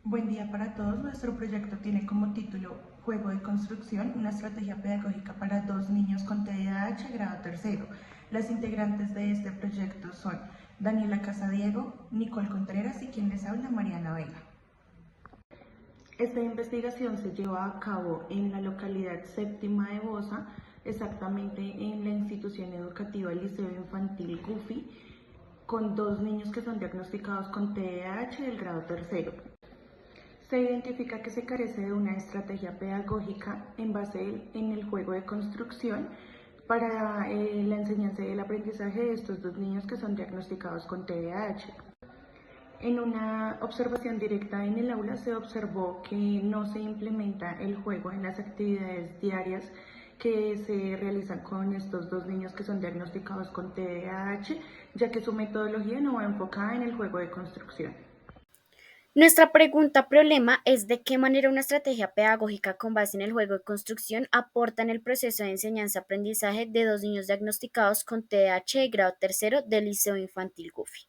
Buen día para todos. Nuestro proyecto tiene como título Juego de construcción, una estrategia pedagógica para dos niños con TDAH grado tercero. Las integrantes de este proyecto son Daniela Casadiego, Nicole Contreras y quien les habla, Mariana Vega. Esta investigación se lleva a cabo en la localidad séptima de Bosa, exactamente en la institución educativa Liceo Infantil Gufi, con dos niños que son diagnosticados con TDAH del grado tercero. Se identifica que se carece de una estrategia pedagógica en base en el juego de construcción para la enseñanza y el aprendizaje de estos dos niños que son diagnosticados con TDAH. En una observación directa en el aula se observó que no se implementa el juego en las actividades diarias que se realizan con estos dos niños que son diagnosticados con TDAH, ya que su metodología no va enfocada en el juego de construcción. Nuestra pregunta problema es de qué manera una estrategia pedagógica con base en el juego de construcción aporta en el proceso de enseñanza-aprendizaje de dos niños diagnosticados con TDAH de grado tercero del Liceo Infantil Gufi.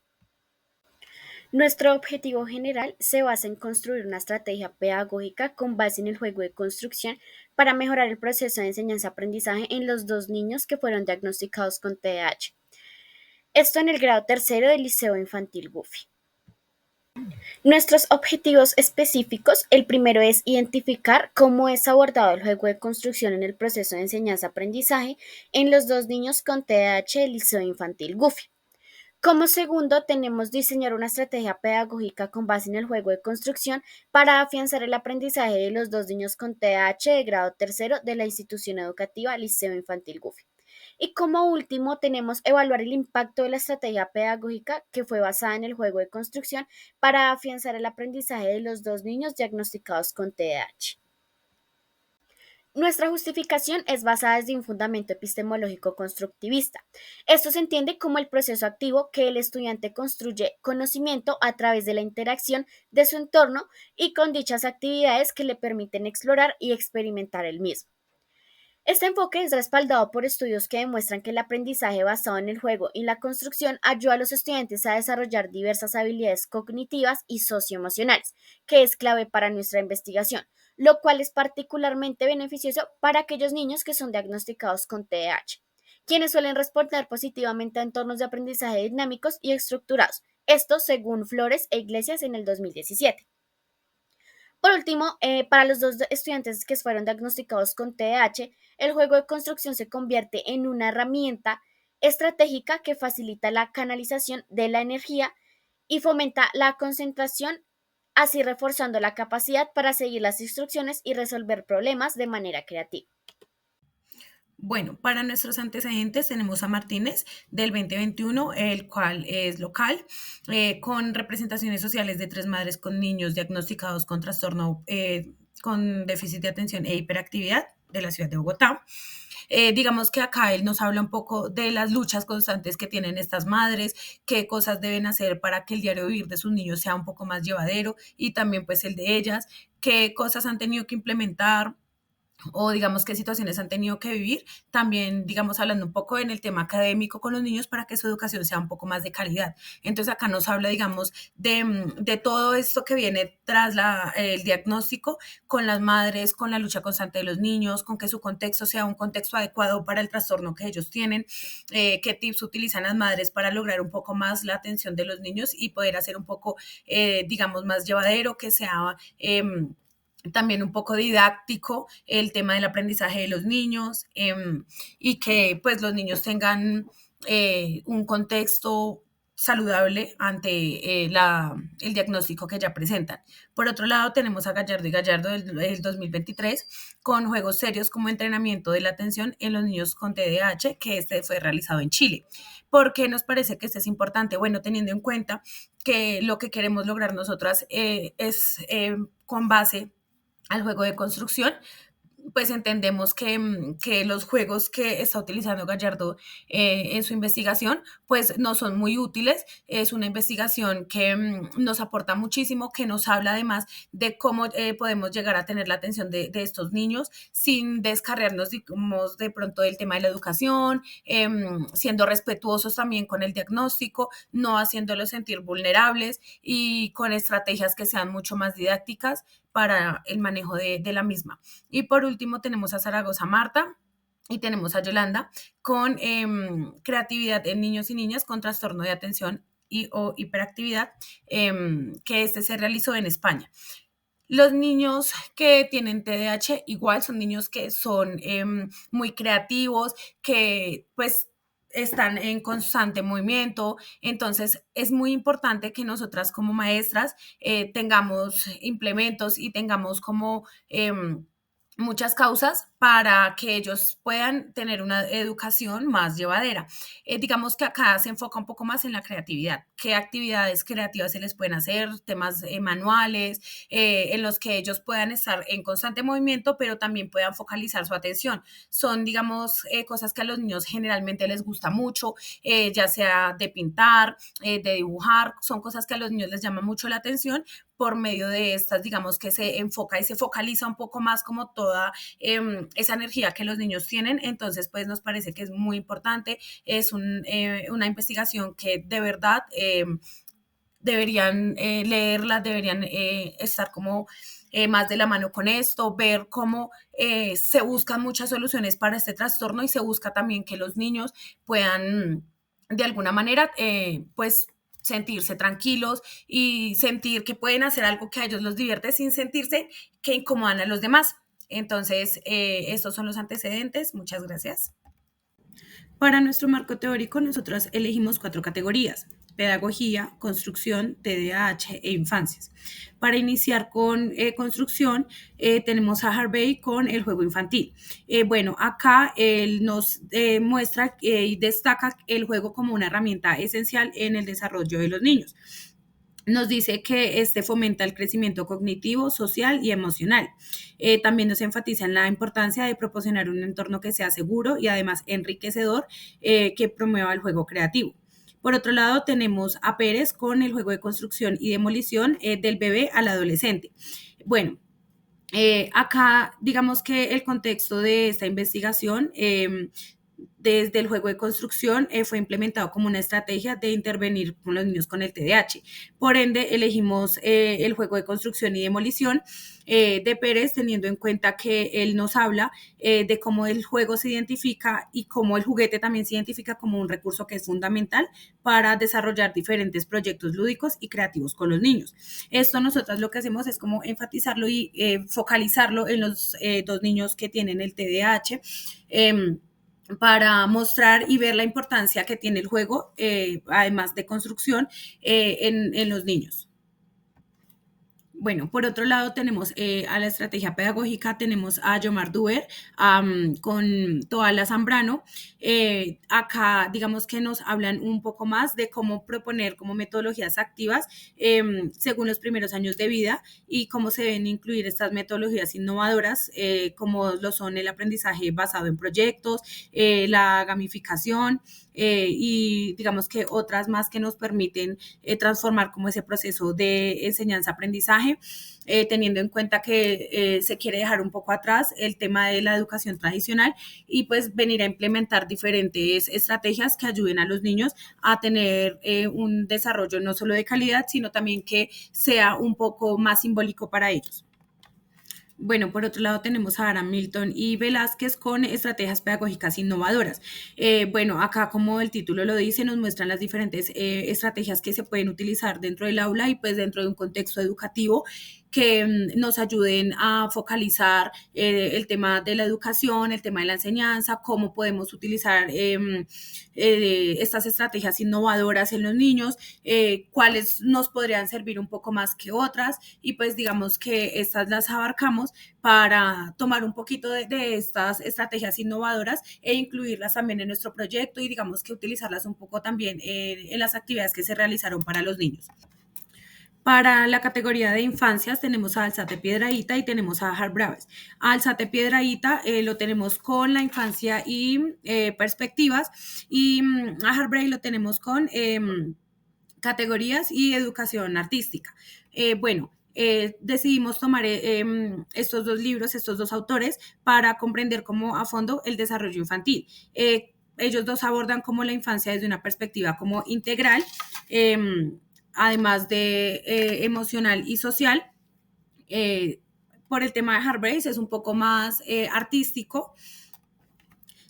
Nuestro objetivo general se basa en construir una estrategia pedagógica con base en el juego de construcción para mejorar el proceso de enseñanza-aprendizaje en los dos niños que fueron diagnosticados con TDAH. Esto en el grado tercero del Liceo Infantil Gufi. Nuestros objetivos específicos, el primero es identificar cómo es abordado el juego de construcción en el proceso de enseñanza-aprendizaje en los dos niños con TDAH del Liceo Infantil Gufi. Como segundo, tenemos diseñar una estrategia pedagógica con base en el juego de construcción para afianzar el aprendizaje de los dos niños con TDAH de grado tercero de la institución educativa Liceo Infantil Gufi. Y como último, tenemos evaluar el impacto de la estrategia pedagógica que fue basada en el juego de construcción para afianzar el aprendizaje de los dos niños diagnosticados con TDAH. Nuestra justificación es basada desde un fundamento epistemológico constructivista. Esto se entiende como el proceso activo que el estudiante construye conocimiento a través de la interacción de su entorno y con dichas actividades que le permiten explorar y experimentar el mismo. Este enfoque es respaldado por estudios que demuestran que el aprendizaje basado en el juego y la construcción ayuda a los estudiantes a desarrollar diversas habilidades cognitivas y socioemocionales, que es clave para nuestra investigación, lo cual es particularmente beneficioso para aquellos niños que son diagnosticados con TDAH, quienes suelen responder positivamente a entornos de aprendizaje dinámicos y estructurados, esto según Flores e Iglesias en el 2017. Por último, para los dos estudiantes que fueron diagnosticados con TDAH, el juego de construcción se convierte en una herramienta estratégica que facilita la canalización de la energía y fomenta la concentración, así reforzando la capacidad para seguir las instrucciones y resolver problemas de manera creativa. Bueno, para nuestros antecedentes tenemos a Martínez del 2021, el cual es local, con representaciones sociales de tres madres con niños diagnosticados con trastorno con déficit de atención e hiperactividad de la ciudad de Bogotá. Digamos que acá él nos habla un poco de las luchas constantes que tienen estas madres, qué cosas deben hacer para que el diario vivir de sus niños sea un poco más llevadero y también pues el de ellas, qué cosas han tenido que implementar o digamos qué situaciones han tenido que vivir, también digamos hablando un poco en el tema académico con los niños para que su educación sea un poco más de calidad. Entonces acá nos habla digamos de todo esto que viene tras el diagnóstico con las madres, con la lucha constante de los niños, con que su contexto sea un contexto adecuado para el trastorno que ellos tienen, qué tips utilizan las madres para lograr un poco más la atención de los niños y poder hacer un poco digamos más llevadero, que sea también un poco didáctico el tema del aprendizaje de los niños y que pues los niños tengan un contexto saludable ante el diagnóstico que ya presentan. Por otro lado, tenemos a Gallardo y Gallardo del 2023 con juegos serios como entrenamiento de la atención en los niños con TDAH, que este fue realizado en Chile. ¿Por qué nos parece que este es importante? Bueno, teniendo en cuenta que lo que queremos lograr nosotras es con base al juego de construcción, pues entendemos que los juegos que está utilizando Gallardo en su investigación, pues no son muy útiles. Es una investigación que nos aporta muchísimo, que nos habla además de cómo podemos llegar a tener la atención de estos niños sin descarriarnos, digamos, de pronto del tema de la educación, siendo respetuosos también con el diagnóstico, no haciéndolos sentir vulnerables y con estrategias que sean mucho más didácticas para el manejo de la misma. Y por último tenemos a Zaragoza Marta y tenemos a Yolanda con creatividad en niños y niñas con trastorno de atención y o hiperactividad, que este se realizó en España. Los niños que tienen TDAH igual son niños que son muy creativos, que pues están en constante movimiento. Entonces es muy importante que nosotras como maestras tengamos implementos y tengamos como muchas causas para que ellos puedan tener una educación más llevadera. Digamos que acá se enfoca un poco más en la creatividad, qué actividades creativas se les pueden hacer, temas manuales, en los que ellos puedan estar en constante movimiento, pero también puedan focalizar su atención. Son, digamos, cosas que a los niños generalmente les gusta mucho, ya sea de pintar, de dibujar, son cosas que a los niños les llama mucho la atención por medio de estas, digamos que se enfoca y se focaliza un poco más como toda esa energía que los niños tienen. Entonces, pues nos parece que es muy importante, es una investigación que de verdad deberían leerla, deberían estar como más de la mano con esto, ver cómo se buscan muchas soluciones para este trastorno y se busca también que los niños puedan de alguna manera pues sentirse tranquilos y sentir que pueden hacer algo que a ellos los divierte sin sentirse que incomodan a los demás. Entonces, estos son los antecedentes. Muchas gracias. Para nuestro marco teórico, nosotros elegimos 4 categorías: pedagogía, construcción, TDAH e infancias. Para iniciar con construcción, tenemos a Harvey con el juego infantil. Bueno, acá él nos muestra y destaca el juego como una herramienta esencial en el desarrollo de los niños. Nos dice que este fomenta el crecimiento cognitivo, social y emocional. También nos enfatiza en la importancia de proporcionar un entorno que sea seguro y además enriquecedor, que promueva el juego creativo. Por otro lado, tenemos a Pérez con el juego de construcción y demolición, del bebé al adolescente. Bueno, acá digamos que el contexto de esta investigación, desde el juego de construcción, fue implementado como una estrategia de intervenir con los niños con el TDAH. Por ende, elegimos el juego de construcción y demolición de Pérez, teniendo en cuenta que él nos habla de cómo el juego se identifica y cómo el juguete también se identifica como un recurso que es fundamental para desarrollar diferentes proyectos lúdicos y creativos con los niños. Esto nosotros lo que hacemos es como enfatizarlo y focalizarlo en los 2 niños que tienen el TDAH. Para mostrar y ver la importancia que tiene el juego, además de construcción, en los niños. Bueno, por otro lado tenemos a la estrategia pedagógica, tenemos a Yomar Duber con Toala Zambrano. Acá digamos que nos hablan un poco más de cómo proponer como metodologías activas según los primeros años de vida y cómo se deben incluir estas metodologías innovadoras, como lo son el aprendizaje basado en proyectos, la gamificación, y digamos que otras más que nos permiten transformar como ese proceso de enseñanza-aprendizaje, teniendo en cuenta que se quiere dejar un poco atrás el tema de la educación tradicional y pues venir a implementar diferentes estrategias que ayuden a los niños a tener un desarrollo no solo de calidad, sino también que sea un poco más simbólico para ellos. Bueno, por otro lado tenemos a Aram Milton y Velázquez con estrategias pedagógicas innovadoras. Bueno, acá como el título lo dice, nos muestran las diferentes estrategias que se pueden utilizar dentro del aula y pues dentro de un contexto educativo que nos ayuden a focalizar el tema de la educación, el tema de la enseñanza, cómo podemos utilizar estas estrategias innovadoras en los niños, cuáles nos podrían servir un poco más que otras y pues digamos que estas las abarcamos para tomar un poquito de estas estrategias innovadoras e incluirlas también en nuestro proyecto y digamos que utilizarlas un poco también en las actividades que se realizaron para los niños. Para la categoría de infancias tenemos a Alzate Piedrahíta y tenemos a Harbraves. A Alzate Piedrahíta lo tenemos con la infancia y perspectivas, y a Harbraves lo tenemos con categorías y educación artística. Decidimos tomar estos dos libros, estos dos autores, para comprender como a fondo el desarrollo infantil. Ellos dos abordan como la infancia desde una perspectiva como integral, además de emocional y social. Por el tema de Harbrace es un poco más artístico.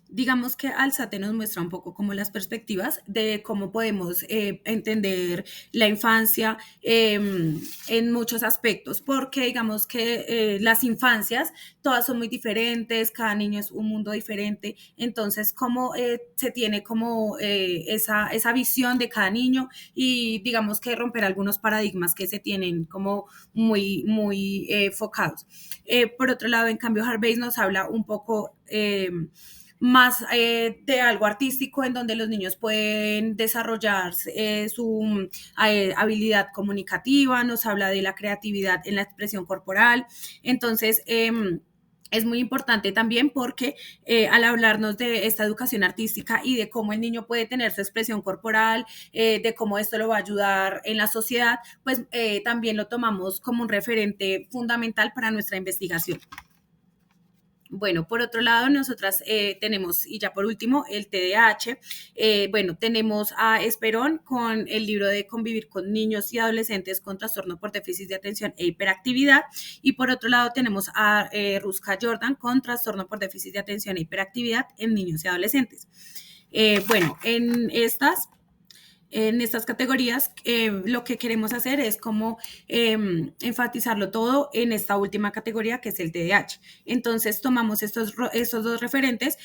Digamos que Alzate nos muestra un poco como las perspectivas de cómo podemos entender la infancia en muchos aspectos, porque digamos que las infancias todas son muy diferentes, cada niño es un mundo diferente, entonces cómo se tiene como esa visión de cada niño, y digamos que romper algunos paradigmas que se tienen como muy focados. Por otro lado, en cambio, Harvey nos habla un poco más de algo artístico, en donde los niños pueden desarrollar su habilidad comunicativa, nos habla de la creatividad en la expresión corporal. Entonces, es muy importante también porque al hablarnos de esta educación artística y de cómo el niño puede tener su expresión corporal, de cómo esto lo va a ayudar en la sociedad, pues también lo tomamos como un referente fundamental para nuestra investigación. Bueno, por otro lado, nosotras tenemos, y ya por último, el TDAH. Tenemos a Esperón con el libro de Convivir con niños y adolescentes con trastorno por déficit de atención e hiperactividad. Y por otro lado, tenemos a Ruska Jordan con trastorno por déficit de atención e hiperactividad en niños y adolescentes. En estas categorías, lo que queremos hacer es como enfatizarlo todo en esta última categoría, que es el TDAH. Entonces tomamos estos dos referentes,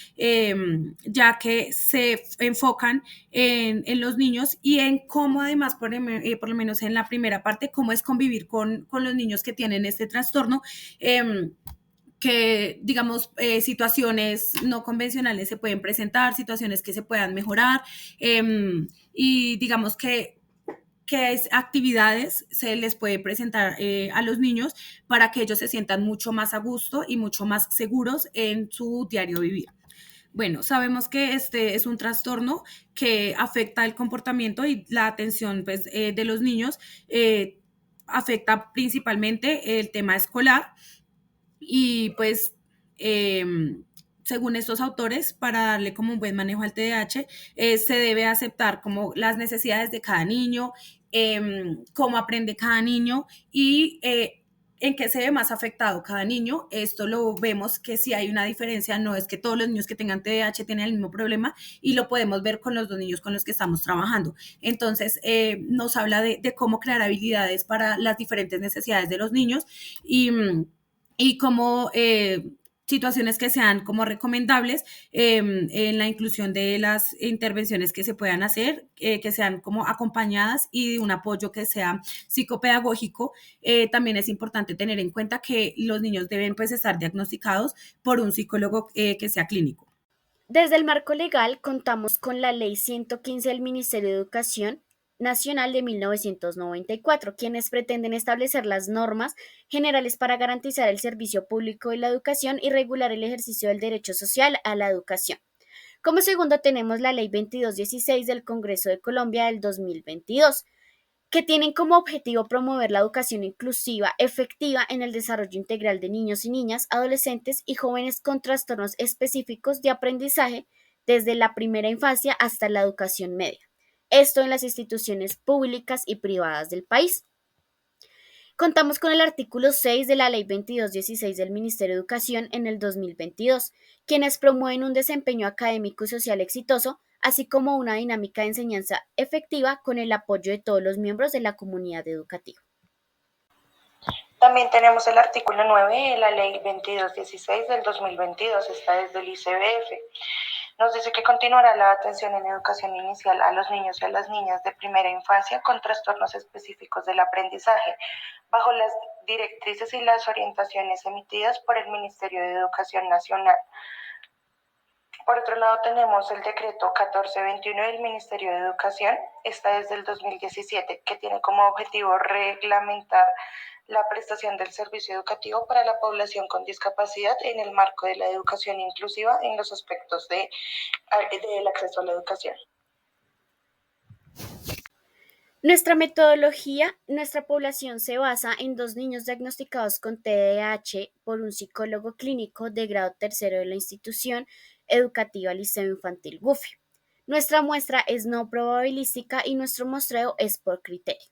ya que se enfocan en los niños y en cómo además, por lo menos en la primera parte, cómo es convivir con los niños que tienen este trastorno. Que, digamos, situaciones no convencionales se pueden presentar, situaciones que se puedan mejorar, y digamos que actividades se les puede presentar a los niños para que ellos se sientan mucho más a gusto y mucho más seguros en su diario vivir. Bueno, sabemos que este es un trastorno que afecta el comportamiento y la atención, pues, de los niños. Afecta principalmente el tema escolar, y pues según estos autores, para darle como un buen manejo al TDAH, se debe aceptar como las necesidades de cada niño, cómo aprende cada niño y en qué se ve más afectado cada niño. Esto lo vemos que sí hay una diferencia, no es que todos los niños que tengan TDAH tienen el mismo problema, y lo podemos ver con los dos niños con los que estamos trabajando. Entonces, nos habla de cómo crear habilidades para las diferentes necesidades de los niños, y como situaciones que sean como recomendables en la inclusión de las intervenciones que se puedan hacer, que sean como acompañadas y de un apoyo que sea psicopedagógico. También es importante tener en cuenta que los niños deben, pues, estar diagnosticados por un psicólogo que sea clínico. Desde el marco legal contamos con la Ley 115 del Ministerio de Educación Nacional de 1994, quienes pretenden establecer las normas generales para garantizar el servicio público de la educación y regular el ejercicio del derecho social a la educación. Como segundo tenemos la Ley 2216 del Congreso de Colombia del 2022, que tienen como objetivo promover la educación inclusiva efectiva en el desarrollo integral de niños y niñas, adolescentes y jóvenes con trastornos específicos de aprendizaje desde la primera infancia hasta la educación media. Esto en las instituciones públicas y privadas del país. Contamos con el artículo 6 de la Ley 2216 del Ministerio de Educación en el 2022, quienes promueven un desempeño académico y social exitoso, así como una dinámica de enseñanza efectiva con el apoyo de todos los miembros de la comunidad educativa. También tenemos el artículo 9 de la Ley 2216 del 2022, esta es del ICBF. Nos dice que continuará la atención en educación inicial a los niños y a las niñas de primera infancia con trastornos específicos del aprendizaje, bajo las directrices y las orientaciones emitidas por el Ministerio de Educación Nacional. Por otro lado, tenemos el decreto 1421 del Ministerio de Educación, esta es del 2017, que tiene como objetivo reglamentar la prestación del servicio educativo para la población con discapacidad en el marco de la educación inclusiva en los aspectos del acceso a la educación. Nuestra población se basa en 2 niños diagnosticados con TDAH por un psicólogo clínico de grado tercero de la institución educativa Liceo Infantil Gufi. Nuestra muestra es no probabilística y nuestro muestreo es por criterio.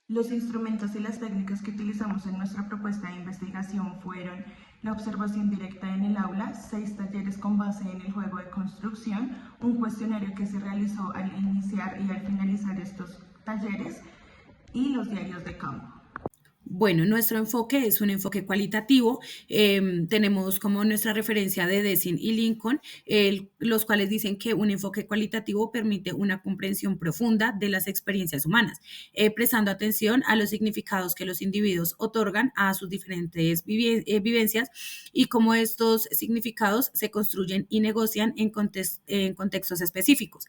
Los instrumentos y las técnicas que utilizamos en nuestra propuesta de investigación fueron la observación directa en el aula, 6 talleres con base en el juego de construcción, un cuestionario que se realizó al iniciar y al finalizar estos talleres y los diarios de campo. Bueno, nuestro enfoque es un enfoque cualitativo. Tenemos como nuestra referencia de Desin y Lincoln, los cuales dicen que un enfoque cualitativo permite una comprensión profunda de las experiencias humanas, prestando atención a los significados que los individuos otorgan a sus diferentes vivencias y cómo estos significados se construyen y negocian en contextos específicos.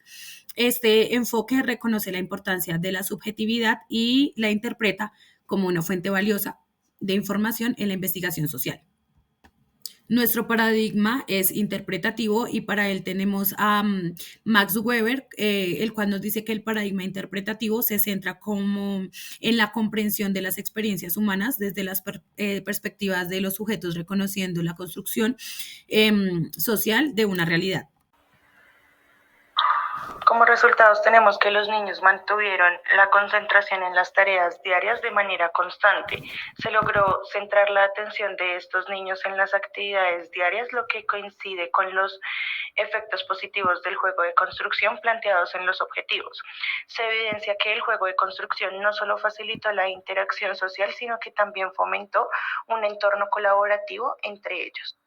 Este enfoque reconoce la importancia de la subjetividad y la interpreta como una fuente valiosa de información en la investigación social. Nuestro paradigma es interpretativo y para él tenemos a Max Weber, el cual nos dice que el paradigma interpretativo se centra como en la comprensión de las experiencias humanas desde las perspectivas de los sujetos, reconociendo la construcción social de una realidad. Como resultados tenemos que los niños mantuvieron la concentración en las tareas diarias de manera constante. Se logró centrar la atención de estos niños en las actividades diarias, lo que coincide con los efectos positivos del juego de construcción planteados en los objetivos. Se evidencia que el juego de construcción no solo facilitó la interacción social, sino que también fomentó un entorno colaborativo entre ellos.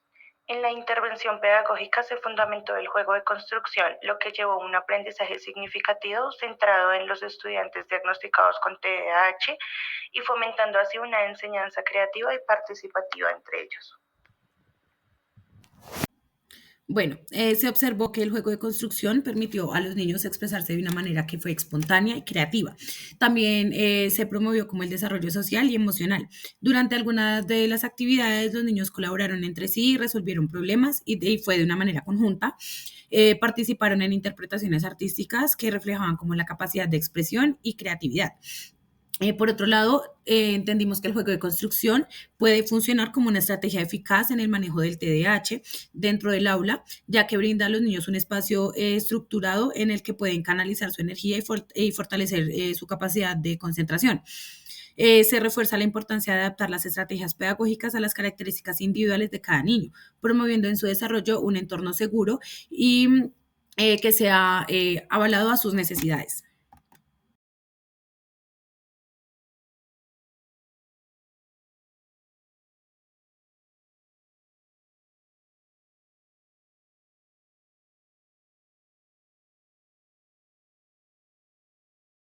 En la intervención pedagógica se fundamentó el juego de construcción, lo que llevó a un aprendizaje significativo centrado en los estudiantes diagnosticados con TDAH y fomentando así una enseñanza creativa y participativa entre ellos. Bueno, se observó que el juego de construcción permitió a los niños expresarse de una manera que fue espontánea y creativa. También se promovió como el desarrollo social y emocional. Durante algunas de las actividades, los niños colaboraron entre sí, resolvieron problemas y fue de una manera conjunta. Participaron en interpretaciones artísticas que reflejaban como la capacidad de expresión y creatividad. Por otro lado, entendimos que el juego de construcción puede funcionar como una estrategia eficaz en el manejo del TDAH dentro del aula, ya que brinda a los niños un espacio estructurado en el que pueden canalizar su energía y fortalecer su capacidad de concentración. Se refuerza la importancia de adaptar las estrategias pedagógicas a las características individuales de cada niño, promoviendo en su desarrollo un entorno seguro y que sea avalado a sus necesidades.